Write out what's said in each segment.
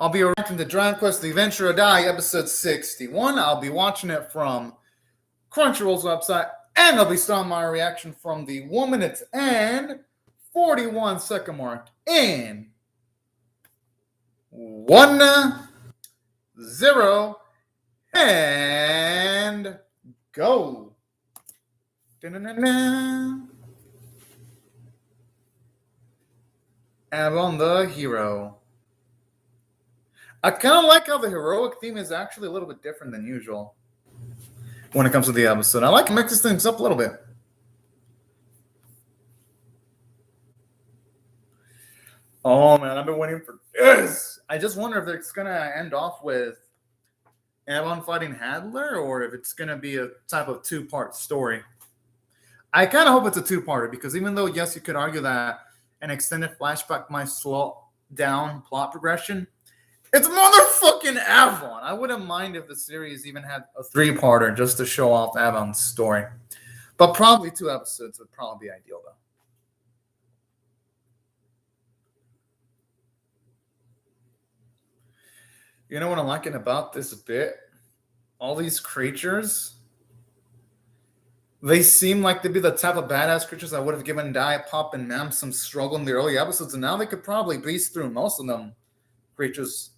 I'll be reacting to Dragon Quest: The Adventure of DAI, episode 61. I'll be watching it from Crunchyroll's website, and I'll be starting my reaction from the 1 minute and 41 second mark in 1, 0, and go. Da-na-na-na. Avon the hero. I kind of like how the heroic theme is actually a little bit different than usual when it comes to the episode. I like to mix things up a little bit. Oh man, I've been waiting for this. I just wonder if it's going to end off with Avon fighting Hadler, or if it's going to be a type of two-part story. I kind of hope it's a two-parter, because even though, yes, you could argue that an extended flashback might slow down plot progression, it's motherfucking Avon. I wouldn't mind if the series even had a three-parter just to show off Avon's story. But probably 2 episodes would probably be ideal, though. You know what I'm liking about this bit? All these creatures, they seem like they'd be the type of badass creatures that would have given Dai, Pop, and Mam some struggle in the early episodes, and now they could probably breeze through most of them creatures.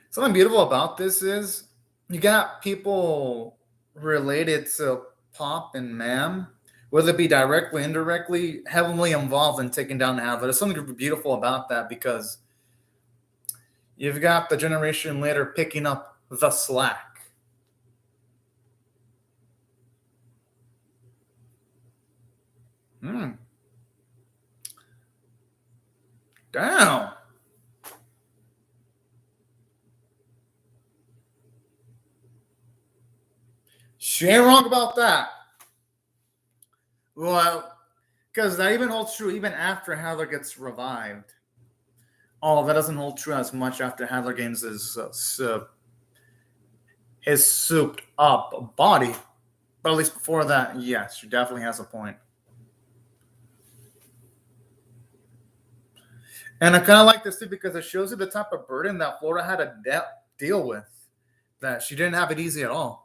Something beautiful about this is you got people related to Pop and Mam, whether it be directly, indirectly, heavily involved in taking down Hadler. There's something beautiful about that, because you've got the generation later picking up the slack. Damn. She ain't wrong about that. Well, because that even holds true even after Hadler gets revived. Oh, that doesn't hold true as much after Hadler gains his souped up body. But at least before that, yes, she definitely has a point. And I kind of like this too, because it shows you the type of burden that Flora had to deal with. That she didn't have it easy at all.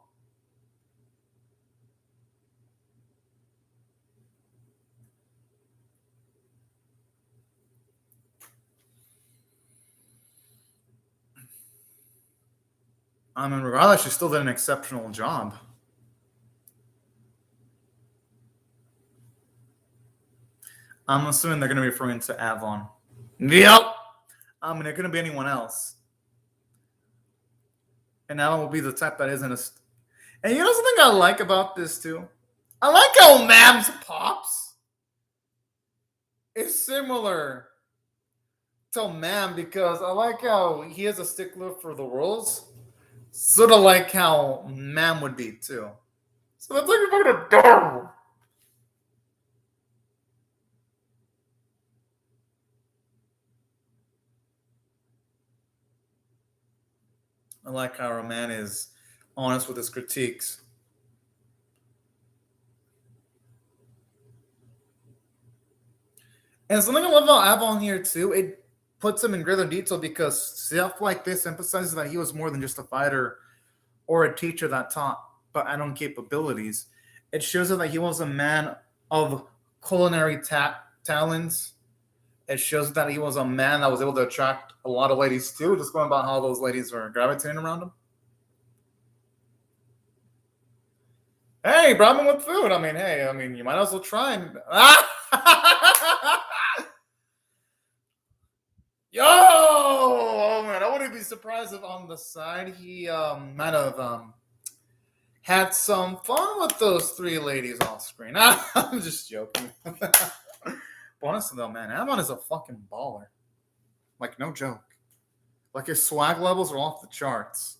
I mean, regardless, she still did an exceptional job. I'm assuming they're going to be referring to Avon. Yep. I mean, it couldn't be anyone else. And Avon will be the type that isn't a... And you know something I like about this, too? I like how Mam's Pops is similar to Mam, because I like how he has a stickler for the rules. Sort of like how Mam would be, too. So that's like fucking adorable. I like how our man is honest with his critiques. And something I love about Avon here, too, it puts him in greater detail, because stuff like this emphasizes that he was more than just a fighter or a teacher that taught but add-on capabilities. It shows that he was a man of culinary talents. It shows that he was a man that was able to attract a lot of ladies too, just going about how those ladies were gravitating around him. Hey, brought him with food. I mean, hey, you might as well try and... Yo! Oh, man, I wouldn't be surprised if on the side he might have had some fun with those 3 ladies off screen. I'm just joking. But honestly, though, man, Avon is a fucking baller. Like, no joke. Like, his swag levels are off the charts.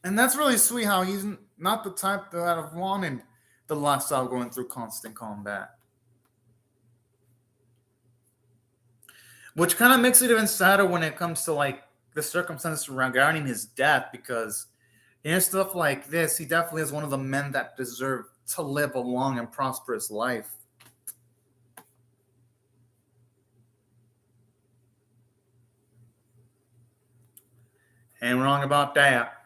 And that's really sweet how he's not the type that I've wanted the lifestyle going through constant combat. Which kind of makes it even sadder when it comes to, like, the circumstances regarding his death, because in stuff like this, he definitely is one of the men that deserve to live a long and prosperous life. Ain't wrong about that.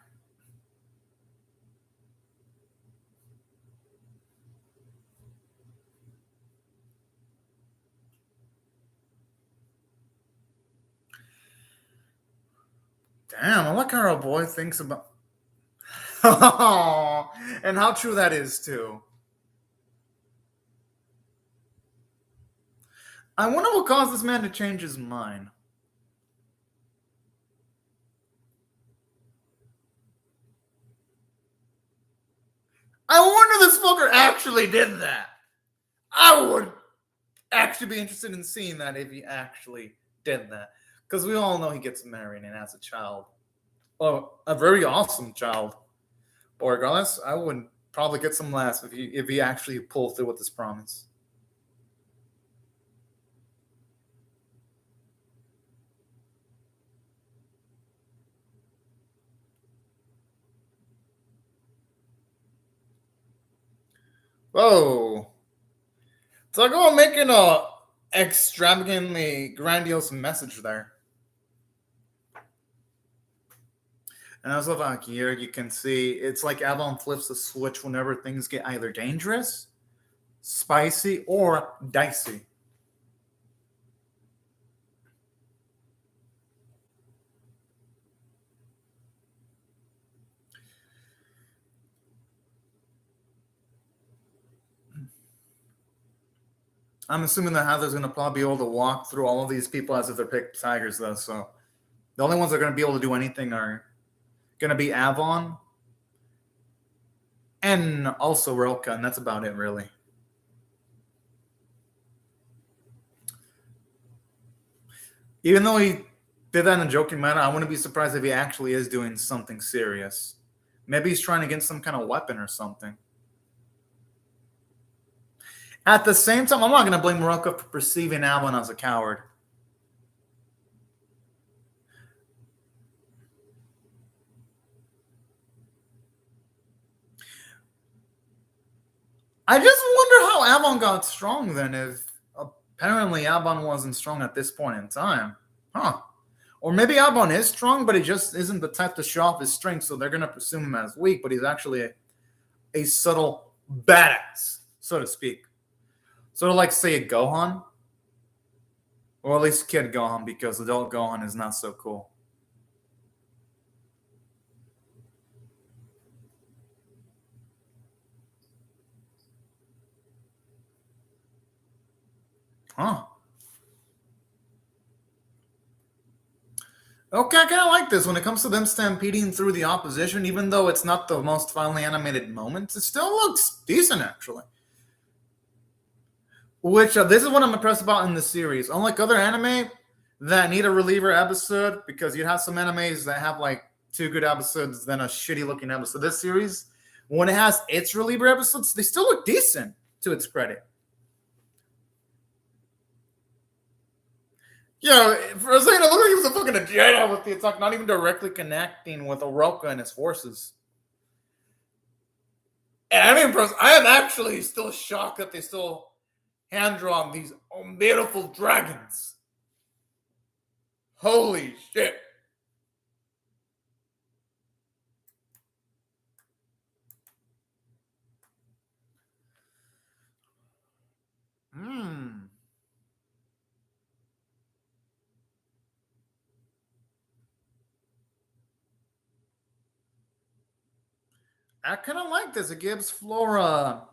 Damn, I like how our boy thinks about... and how true that is, too. I wonder what caused this man to change his mind. I wonder this fucker actually did that. I would actually be interested in seeing that if he actually did that. Because we all know he gets married and has a child. Oh, a very awesome child. But regardless, I would probably get some laughs if he actually pulled through with this promise. Whoa. Talk about making a extravagantly grandiose message there. And as of out here, you can see it's like Avalon flips the switch whenever things get either dangerous, spicy, or dicey. I'm assuming that Heather's going to probably be able to walk through all of these people as if they're picked tigers, though. So the only ones that are going to be able to do anything are going to be Avon and also Roka, and that's about it, really. Even though he did that in a joking manner, I wouldn't be surprised if he actually is doing something serious. Maybe he's trying to get some kind of weapon or something. At the same time, I'm not going to blame Roka for perceiving Avon as a coward. I just wonder how Avon got strong then, if apparently Avon wasn't strong at this point in time. Huh. Or maybe Avon is strong, but he just isn't the type to show off his strength, so they're going to presume him as weak, but he's actually a subtle badass, so to speak. Sort of like, say, a Gohan. Or at least Kid Gohan, because adult Gohan is not so cool. Huh. Okay, I kind of like this. When it comes to them stampeding through the opposition, even though it's not the most finely animated moments, it still looks decent, actually. Which, this is what I'm impressed about in the series. Unlike other anime that need a reliever episode, because you have some animes that have like 2 good episodes, then a shitty looking episode. This series, when it has its reliever episodes, they still look decent, to its credit. Yeah, for a second, it looked like he was a fucking Jedi with the attack, not even directly connecting with Oroka and his forces. And I'm impressed. I am actually still shocked that they still hand-drawn these beautiful dragons. Holy shit. I kind of like this. It gives Flora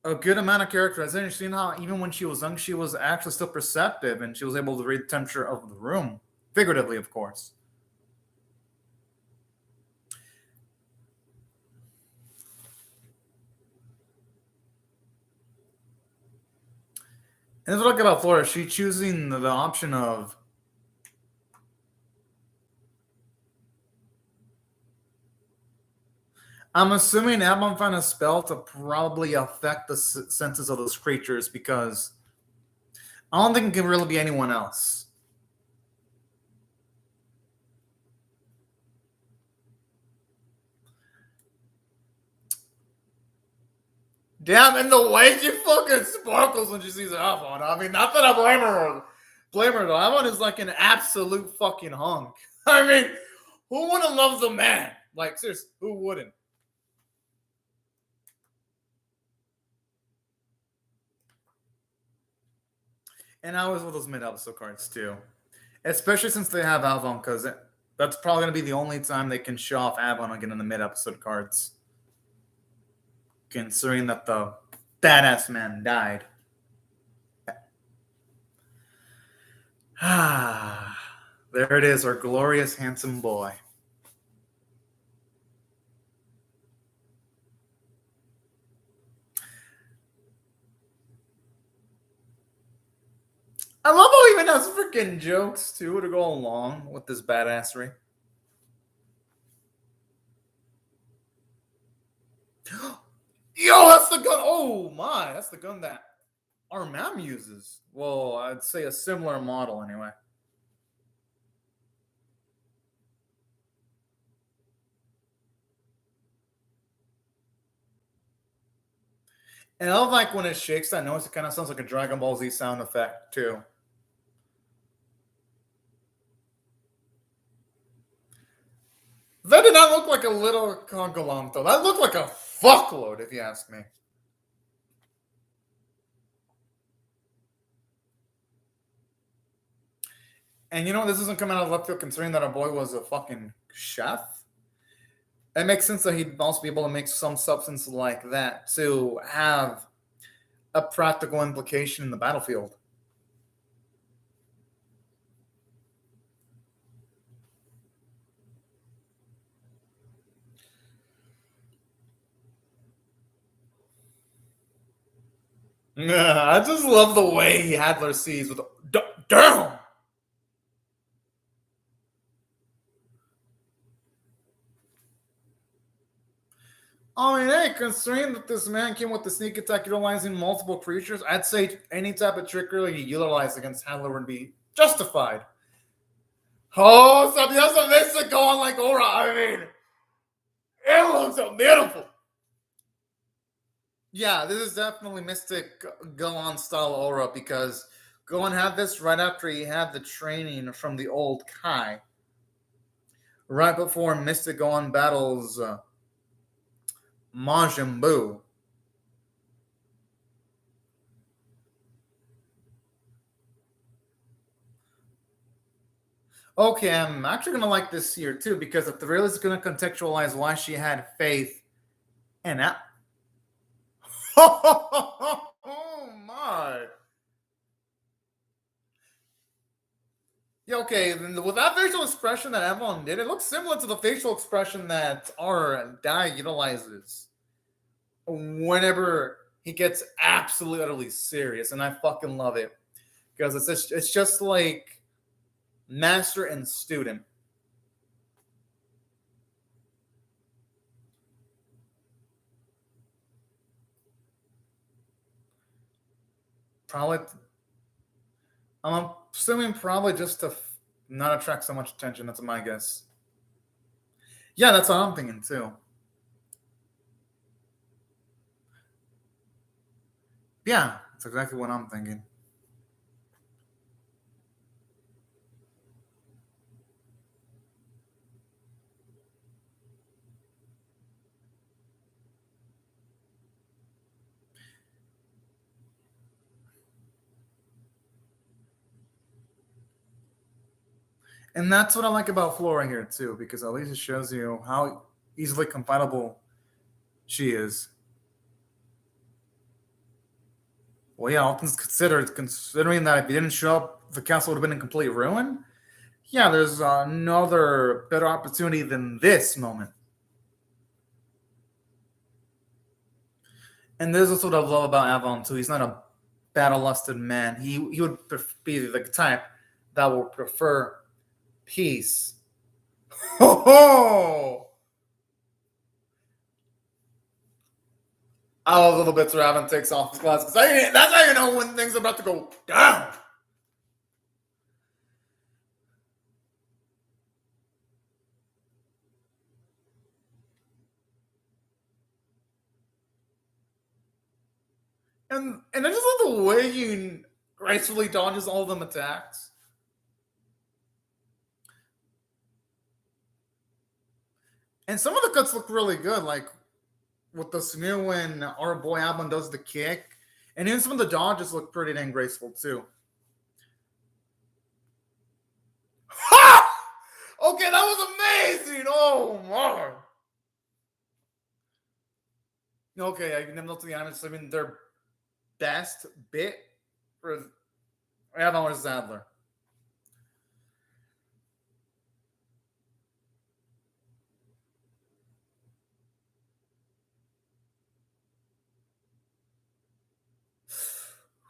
a good amount of characterization. You've seen how even when she was young, she was actually still perceptive, and she was able to read the temperature of the room. Figuratively, of course. And if we look about Flora, she's choosing the option of I'm assuming Abon found a spell to probably affect the senses of those creatures, because I don't think it can really be anyone else. Damn, and the way she fucking sparkles when she sees Avon. I mean, not that I blame her. Blame her though. Avon is like an absolute fucking hunk. I mean, who wouldn't love the man? Like, seriously, who wouldn't? And I was with those mid-episode cards too. Especially since they have Avon, because that's probably going to be the only time they can show off Avon again in the mid-episode cards. Considering that the badass man died. Ah, there it is, our glorious, handsome boy. I love how he even has freaking jokes too to go along with this badassery. Yo, that's the gun. Oh my, that's the gun that our mom uses. Well, I'd say a similar model anyway. And I love like when it shakes that noise, it kind of sounds like a Dragon Ball Z sound effect too. That did not look like a little congolanto. That looked like a fuckload, if you ask me. And you know, this isn't coming out of left field considering that our boy was a fucking chef. It makes sense that he'd also be able to make some substance like that to have a practical implication in the battlefield. I just love the way Hadler sees with damn. I mean, hey, considering that this man came with the sneak attack utilizing multiple creatures, I'd say any type of trickery he utilized against Hadler would be justified. Oh, Sabiosa makes it go on like aura. I mean, it looks so beautiful. Yeah, this is definitely Mystic Gohan style aura because Gohan had this right after he had the training from the old Kai. Right before Mystic Gohan battles Majin Buu. Okay, I'm actually going to like this here too because if the real is going to contextualize why she had faith in that. Oh my. Yeah, okay, with that facial expression that Evelyn did, it looks similar to the facial expression that our DAI utilizes whenever he gets absolutely utterly serious, and I fucking love it because it's just like master and student. Probably, I'm assuming probably just to not attract so much attention. That's my guess. Yeah, that's what I'm thinking too. Yeah, that's exactly what I'm thinking. And that's what I like about Flora here too, because at least it shows you how easily compatible she is. Well, yeah, all things considered, considering that if he didn't show up, the castle would have been in complete ruin. Yeah, there's no other better opportunity than this moment. And this is what I love about Avon too. He's not a battle-lusted man. He would be the type that will prefer peace. Ho ho! I love little bits where Avon takes off his glasses. That's how you know when things are about to go down. And I just love the way he gracefully dodges all of them attacks. And some of the cuts look really good, like with the smear when our boy Alban does the kick. And even some of the dodges look pretty dang graceful too. Ha! Okay, that was amazing. Oh my. Okay, I can never look to the animals. I mean, their best bit for Alban versus Adler.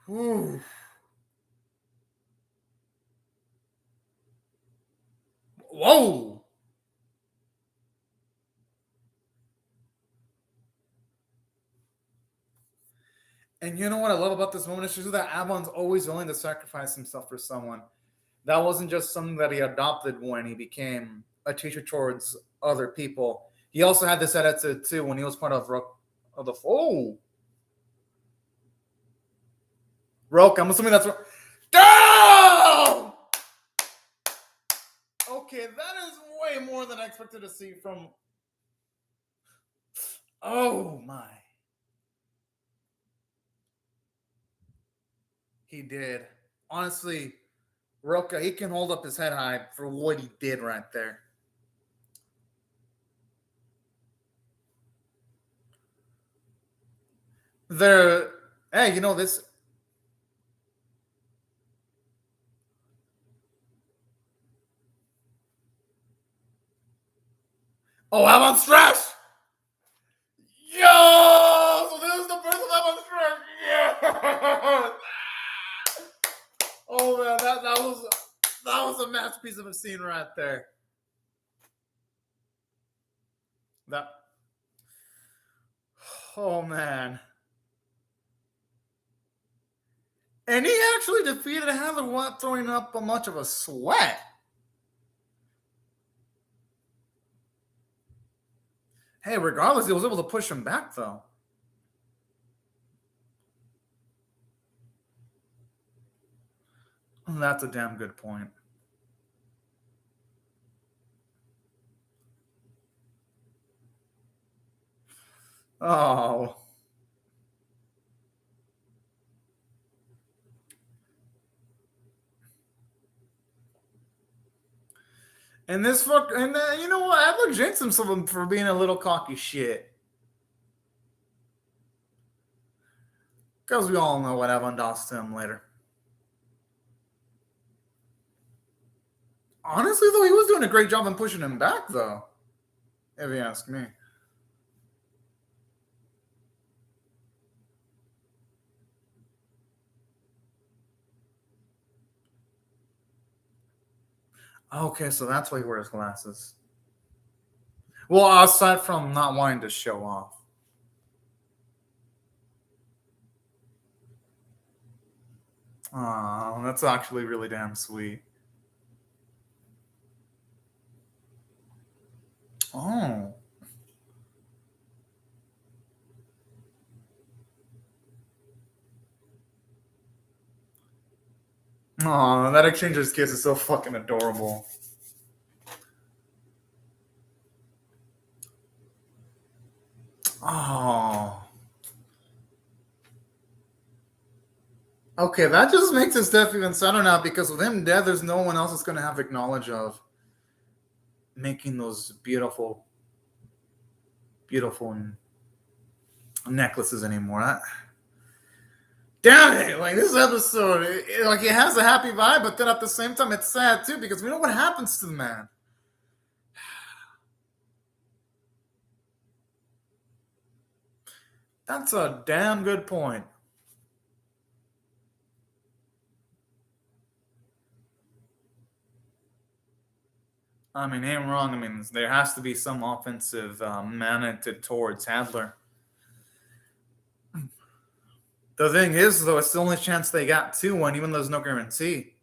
Whew. Whoa! And you know what I love about this moment? It's just that Alban's always willing to sacrifice himself for someone. That wasn't just something that he adopted when he became a teacher towards other people. He also had this attitude too when he was part of the Rock. I'm assuming that's what. Damn! Okay, that is way more than I expected to see from. Oh my. He did. Honestly, Roka, he can hold up his head high for what he did right there. Hey, you know this. Oh, Alban Stress! Yo! So this is the birth of Alban Stress! Yeah! Oh man, that was a masterpiece of a scene right there. Oh man. And he actually defeated Heather without throwing up much of a sweat. Hey, regardless, he was able to push him back though. That's a damn good point. Oh. And this fuck, and you know what? Adler jinxed himself for being a little cocky shit. Because we all know what Evan does to him later. Honestly, though, he was doing a great job in pushing him back, though. If you ask me. Okay, so that's why he wears glasses. Well, aside from not wanting to show off. Oh, that's actually really damn sweet. Oh. Oh, that exchanger's kiss is so fucking adorable. Oh. Okay, that just makes his death even sadder now because with him dead, there's no one else that's going to have knowledge of making those beautiful, beautiful necklaces anymore. Damn it! Like this episode, it has a happy vibe, but then at the same time, it's sad too because we know what happens to the man. That's a damn good point. I mean, ain't wrong. I mean, there has to be some offensive managed towards Handler. The thing is, though, it's the only chance they got to one, even though there's no guarantee.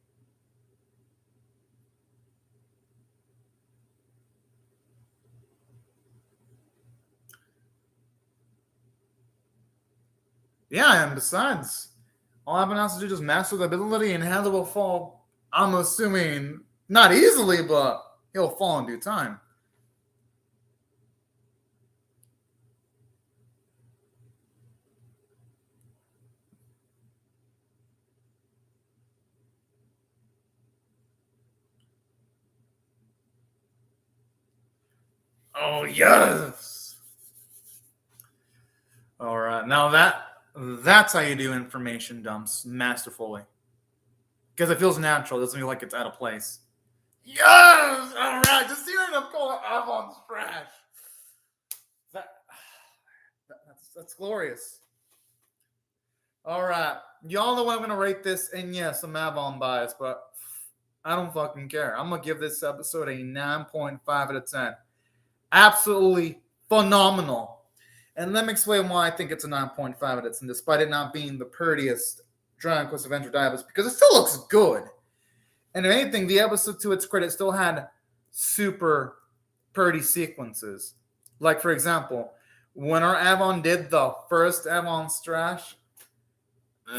Yeah, and besides, all Avan has to do is just master the ability, and Hadler will fall. I'm assuming not easily, but he'll fall in due time. Oh yes. All right, now that's how you do information dumps masterfully, because it feels natural. It doesn't feel like it's out of place. Yes! All right, just hearing them call it Avon's trash. That's glorious. All right, y'all know I'm gonna rate this, and yes, I'm Avon biased, but I don't fucking care. I'm gonna give this episode a 9.5 out of 10. Absolutely phenomenal. And let me explain why I think it's a 9.5 out of 10, despite it not being the prettiest Dragon Quest Adventure Daibouken, because it still looks good. And if anything, the episode, to its credit, still had super pretty sequences. Like, for example, when our Avon did the first Avon's trash,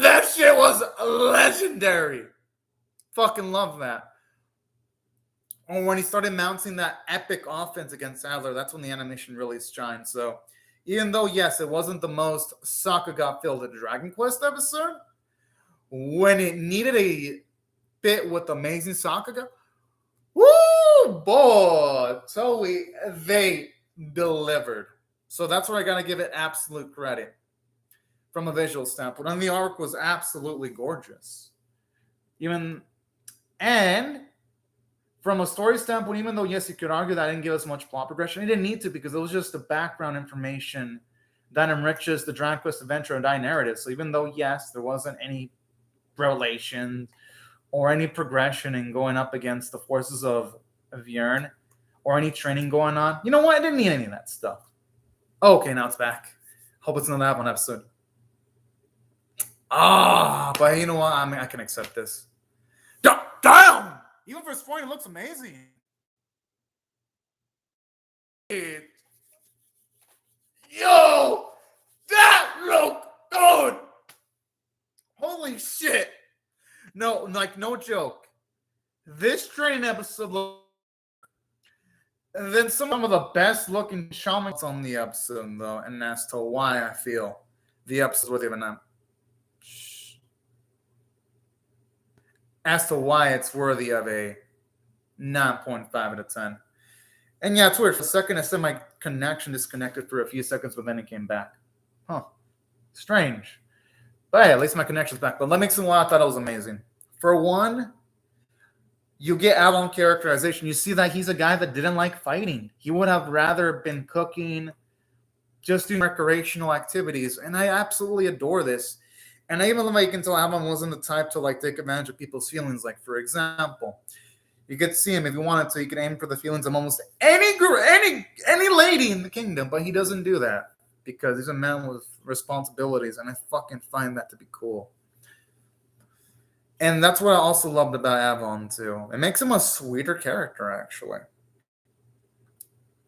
that shit was legendary. Fucking love that. Or when he started mounting that epic offense against Adler, that's when the animation really shined. So, even though, yes, it wasn't the most Sakuga-filled Dragon Quest episode, when it needed a bit with amazing Sakuga, woo, boy, totally, they delivered. So that's where I got to give it absolute credit from a visual standpoint. And the arc was absolutely gorgeous. And from a story standpoint, even though, yes, you could argue that didn't give us much plot progression, it didn't need to, because it was just the background information that enriches the Dragon Quest Adventure and Die narrative. So even though, yes, there wasn't any revelation or any progression in going up against the forces of Vjern or any training going on, you know what? I didn't need any of that stuff. Okay, now it's back. Hope it's another one episode. But you know what? I mean, I can accept this. Damn! Even for spring, it looks amazing. Yo! That looked good! Holy shit! No, like, no joke. This training episode looked... And then some of the best looking shamans on the episode, though, and as to why I feel the episode worthy of a 9. As to why it's worthy of a 9.5 out of 10. And yeah, it's weird. For a second, I said my connection disconnected for a few seconds, but then it came back. Huh. Strange. But hey, at least my connection's back. But let me explain why I thought it was amazing. For one, you get Avon characterization. You see that he's a guy that didn't like fighting. He would have rather been cooking, just doing recreational activities. And I absolutely adore this. And I even like until Avon wasn't the type to like take advantage of people's feelings. Like, for example, you could see him if you wanted to. You could aim for the feelings of almost any lady in the kingdom, but he doesn't do that because he's a man with responsibilities, and I fucking find that to be cool. And that's what I also loved about Avon too. It makes him a sweeter character, actually.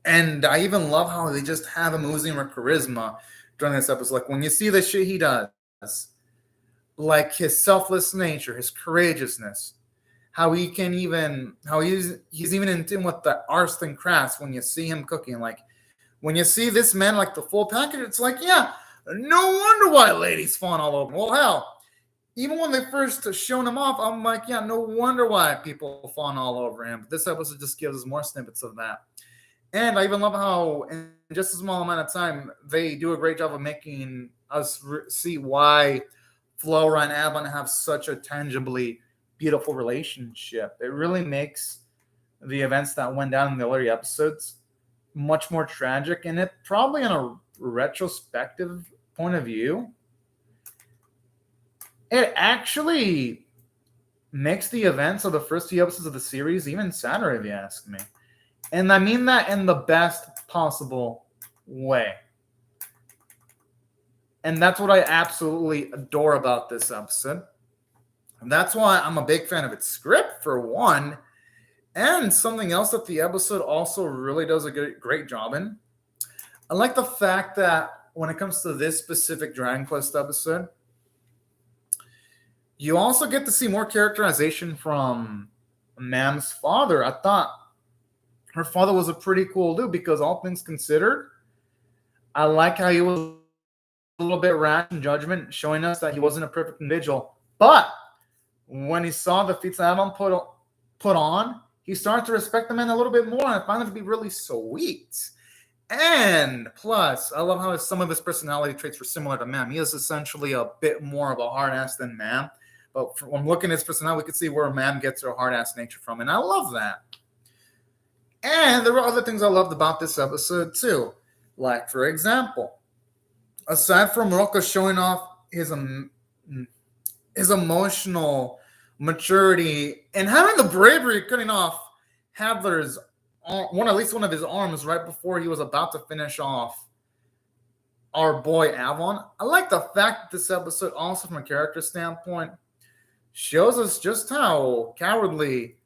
And I even love how they just have him oozing with charisma during this episode. Like when you see the shit he does, like his selfless nature, his courageousness, how he's even in tune with the arts and crafts when you see him cooking. Like when you see this man like the full package, it's like, yeah, no wonder why ladies fawn all over. Well, hell, even when they first shown him off, I'm like, yeah, no wonder why people fawn all over him. But this episode just gives us more snippets of that. And I even love how in just a small amount of time, they do a great job of making us see why Flora and Avon have such a tangibly beautiful relationship. It really makes the events that went down in the earlier episodes much more tragic. And it probably in a retrospective point of view, it actually makes the events of the first few episodes of the series even sadder, if you ask me. And I mean that in the best possible way. And that's what I absolutely adore about this episode. And that's why I'm a big fan of its script, for one. And something else that the episode also really does a great job in. I like the fact that when it comes to this specific Dragon Quest episode, you also get to see more characterization from Mam's father. I thought her father was a pretty cool dude because all things considered, I like how he was a little bit rash in judgment, showing us that he wasn't a perfect individual. But when he saw the feats that Avon put on, he started to respect the man a little bit more, and I found it to be really sweet. And plus, I love how some of his personality traits were similar to Mam. He is essentially a bit more of a hard ass than Mam. But when looking at his personality, we can see where Mam gets her hard ass nature from. And I love that. And there were other things I loved about this episode too. Like, for example, aside from Rocco showing off his emotional maturity and having the bravery of cutting off Hadler's at least one of his arms right before he was about to finish off our boy Avon. I like the fact that this episode, also from a character standpoint, shows us just how cowardly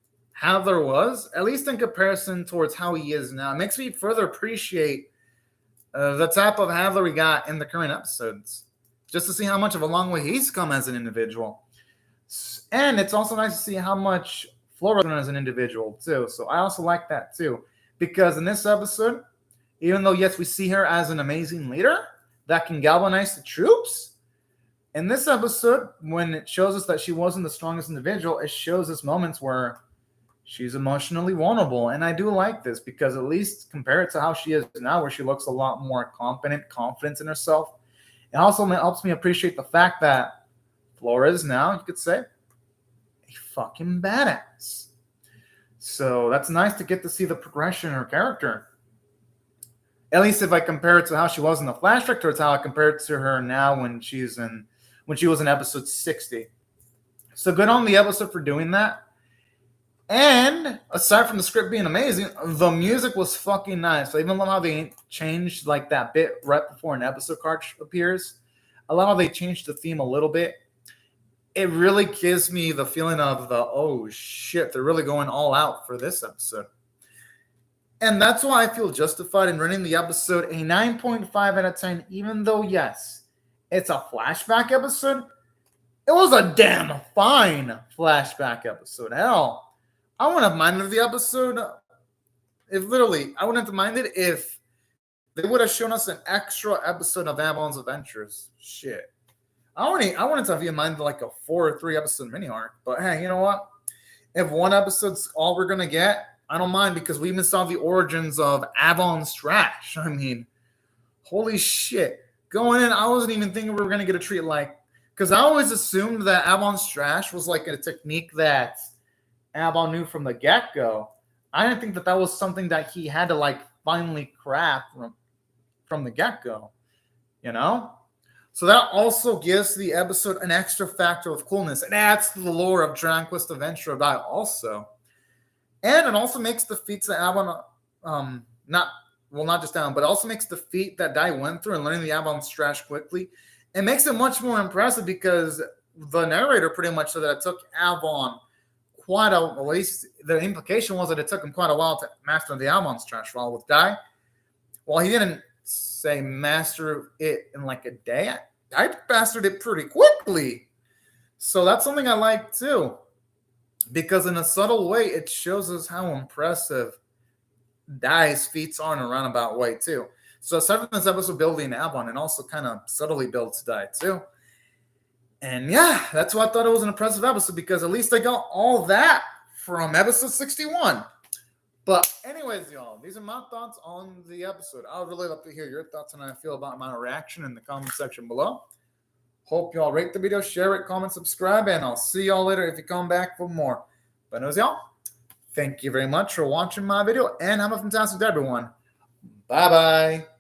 Hadler was, at least in comparison towards how he is now. It makes me further appreciate the type of Hadler we got in the current episodes, just to see how much of a long way he's come as an individual. And it's also nice to see how much Flora's grown as an individual too. So I also like that too, because in this episode, even though yes, we see her as an amazing leader that can galvanize the troops, in this episode, when it shows us that she wasn't the strongest individual, it shows us moments where she's emotionally vulnerable. And I do like this because at least compare it to how she is now, where she looks a lot more confident in herself. It also helps me appreciate the fact that Flora is now, you could say, a fucking badass. So that's nice to get to see the progression in her character. At least if I compare it to how she was in the flashback, towards how I compare it to her now when she was in episode 60. So good on the episode for doing that. And aside from the script being amazing, the music was fucking nice. I even love how they changed like that bit right before an episode card appears. I love how they changed the theme a little bit. It really gives me the feeling of oh shit, they're really going all out for this episode. And that's why I feel justified in running the episode a 9.5 out of 10, even though, yes, it's a flashback episode. It was a damn fine flashback episode. Hell, I wouldn't have minded the episode I wouldn't have minded if they would have shown us an extra episode of Avon's Adventures. Shit. I wouldn't have even minded like a 4 or 3 episode mini arc. But hey, you know what? If one episode's all we're going to get, I don't mind, because we even saw the origins of Avon's trash. I mean, holy shit. Going in, I wasn't even thinking we were going to get a treat like, because I always assumed that Avon's trash was like a technique that Avon knew from the get-go. I didn't think that was something that he had to like finally craft from the get-go, you know? So that also gives the episode an extra factor of coolness. It adds to the lore of Dragon Quest Adventure DAI also. And it also makes the feats that Avon, not just Avon, but also makes the feat that DAI went through and learning the Avon's trash quickly. It makes it much more impressive because the narrator pretty much said that it took Avon at least the implication was that it took him quite a while to master the Avon's trash. While with DAI, he didn't say master it in like a day, I mastered it pretty quickly. So that's something I like too. Because in a subtle way, it shows us how impressive DAI's feats are in a roundabout way, too. So aside from this episode building Avon, and also kind of subtly builds DAI, too. And yeah, that's why I thought it was an impressive episode, because at least I got all that from episode 61. But anyways, y'all, these are my thoughts on the episode. I would really love to hear your thoughts on how I feel about my reaction in the comment section below. Hope y'all rate the video, share it, comment, subscribe, and I'll see y'all later if you come back for more. But anyways, y'all, thank you very much for watching my video, and have a fantastic day, everyone. Bye-bye.